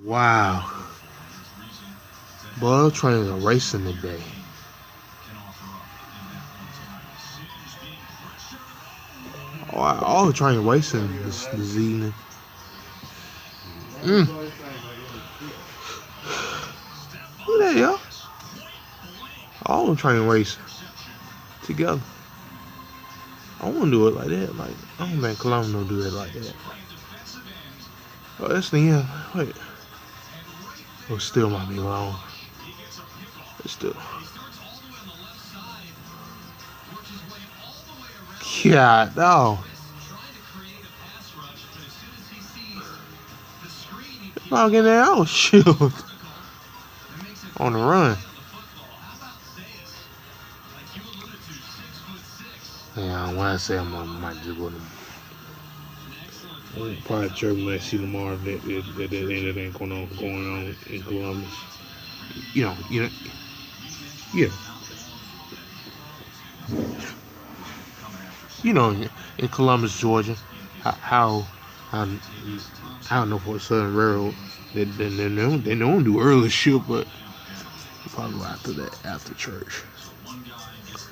Wow. Boy, trains are racing today. All the train racing this evening. Mm. Look at that, y'all. All the train racing together. I want to do it like that. Like, I don't think Columbus don't do it like that. Oh, that's the end. Wait. Oh, still might be wrong. It's still. God, no. I'll get that out. Shoot. On the run. Yeah, when I say I might just go to. I'm probably sure we might see tomorrow that ain't going on in Columbus. You know, yeah. In Columbus, Georgia, how I don't know for Southern Railroad they don't do early shift, but probably after that after church.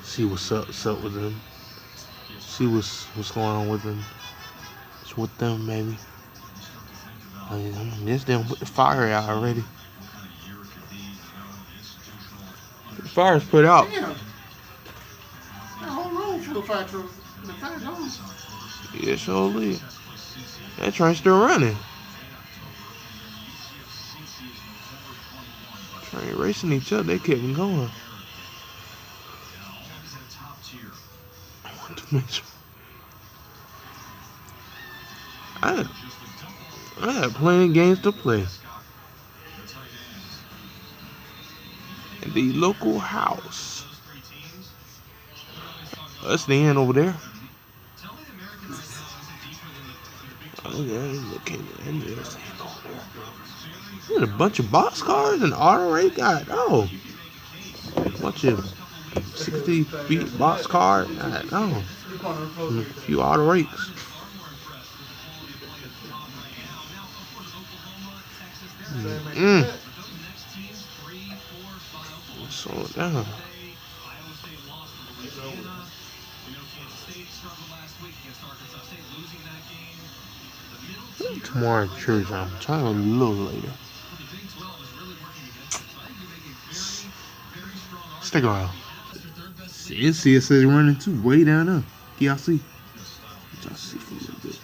See what's up with them. See what's going on with them. It's with them maybe. I guess they put the fire out already. The fire's put out. Damn. That whole room full of fire trucks. The fire's on. Yeah, surely. That train's still running. Train racing each other, they kept them going. I want to make sure. I had plenty of games to play. In the local house. That's the end over there. Okay, there's a bunch of boxcars and auto rake. God, oh, a bunch of 60 feet boxcar. God, oh, and a few auto rakes. Slow it down. Tomorrow at church, I'm trying to a little later. Stick around. It's CSX running too, way down there. Y'all see? Y'all see for a little bit.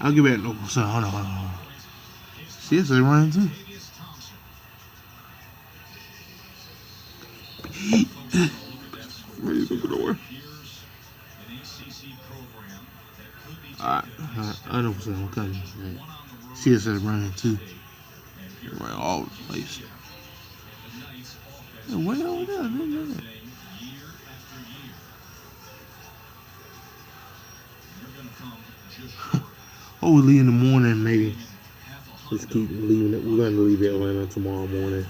I'll get back local. So hold on. CSX running too. Ready to go door. Alright, I know what's I'm coming. CSX running too. Right all over the place. Yeah, way over there, man. Oh, we leave in the morning, maybe. Just keep leaving it. We're gonna leave Atlanta tomorrow morning.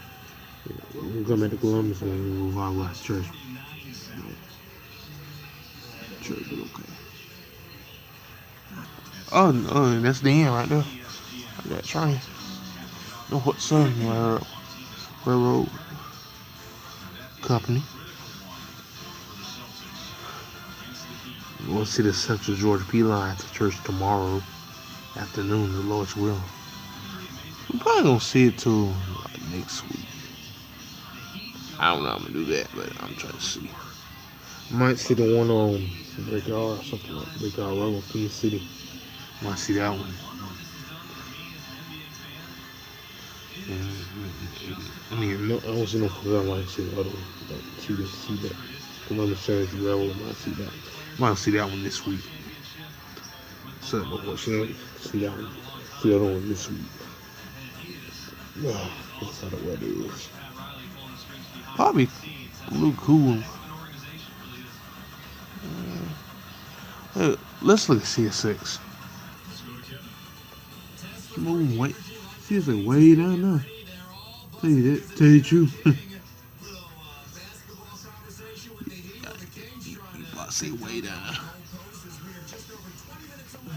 We'll come back to Columbus and we'll watch church. Church is okay. Oh, that's the end right there. That train. No, what Southern Railroad Company. We'll see the Central Georgia P line to church tomorrow afternoon, the Lord's will. We're probably gonna see it till next week. I don't know how I'm gonna do that, but I'm trying to see. Might see the one on Brickyard or something like Brickyard Road in King City. Might see that one. I don't see no program like see the other one. See that. Columbus Church Railroad. Might see that one this week. So see that one. See the other one this week. That's how the weather is. Probably a little cool. Let's look at CSX. Moving way. CSX way down there. Tell you the truth. You about to say way down.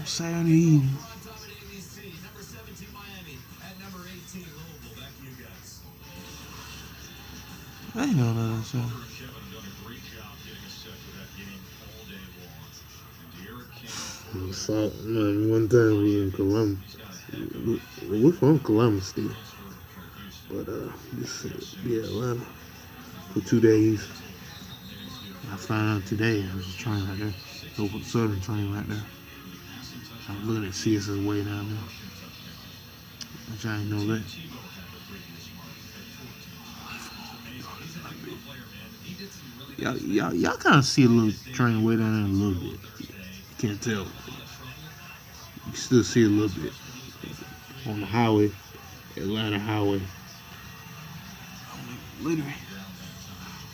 Saturday evening. I ain't know nothing. So. One time we in Columbus. We're from Columbus still. But this be Atlanta for 2 days. I found out today there's a train right there. Local Southern train right there. I'm looking at CSX way down there. Which I ain't know that. Y'all kind of see a little train way down there a little bit. You can't tell. You still see a little bit on the highway, Atlanta highway. Literally.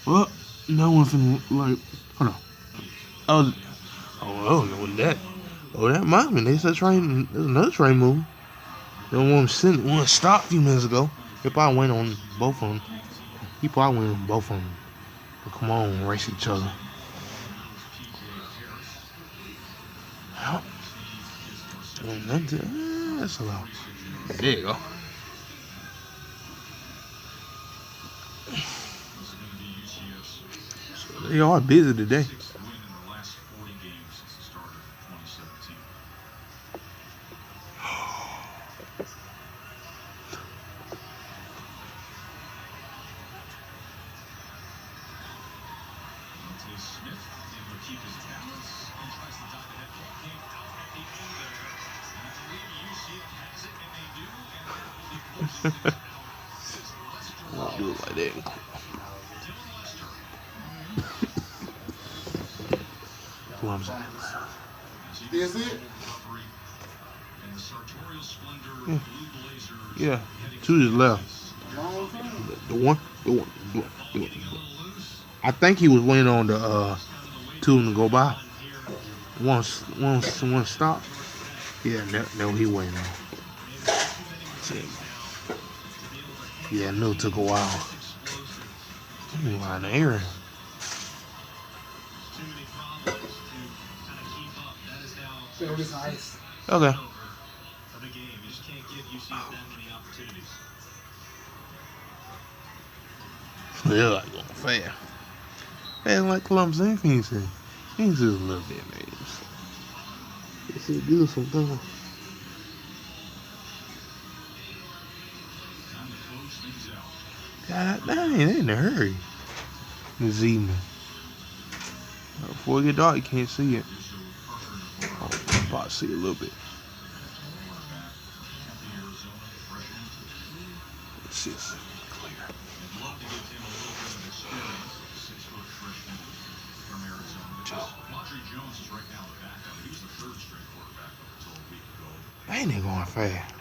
Well, no one finna like. Hold on. I don't know what that. Oh, that might mean there's a train. There's another train moving. The one stopped a few minutes ago. He probably went on both of them. He probably went on both of them. But come on, race each other. That's a lot. There you go. So they are busy today. Won't do it like that. Columbus. Is it? Yeah. Two just left. The one. I think he was waiting on the two to go by. One stop. Yeah, no, he waiting on. Yeah, I knew it took a while. I'm around the area. Okay. They're like going fast. Fast like Columbus and Phoenix. Phoenix is a little bit, man. It's a good sometimes. God dang, they in a hurry this evening. Before it get dark, you can't see it. Oh, I'm about to see a little bit. It's just clear. Ain't they going fast?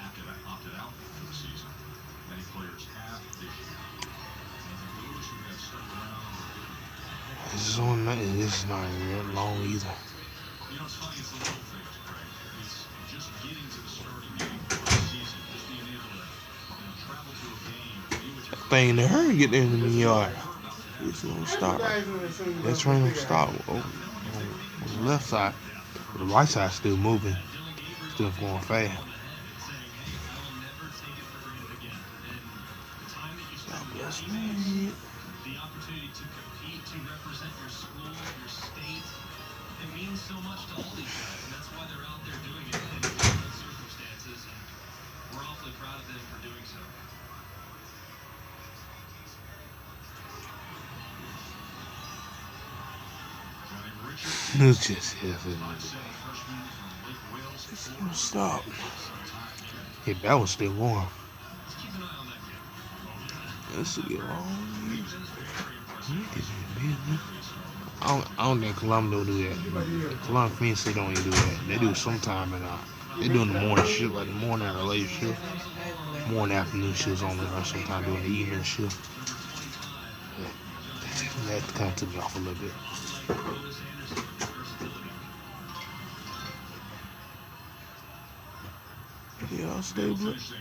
This is not even that long either. That thing in the hurry get there in the yard. It's gonna stop. That train will stop on the left side. The right side's still moving. Still going fast. God bless me. The opportunity to compete, to represent your school, your state. It means so much to all these guys, and that's why they're out there doing it in difficult circumstances, and we're awfully proud of them for doing so. It's just it's gonna stop. Yeah, that was still going. This will get long. I don't think Columbus don't do that. Columbus Phoenix don't even do that. They do it sometime, and they do in the morning shift, like the morning or the late shift. Morning afternoon shifts only, or sometimes doing the evening shift. That kind of took me off a little bit. Yeah, I'll stay blessed.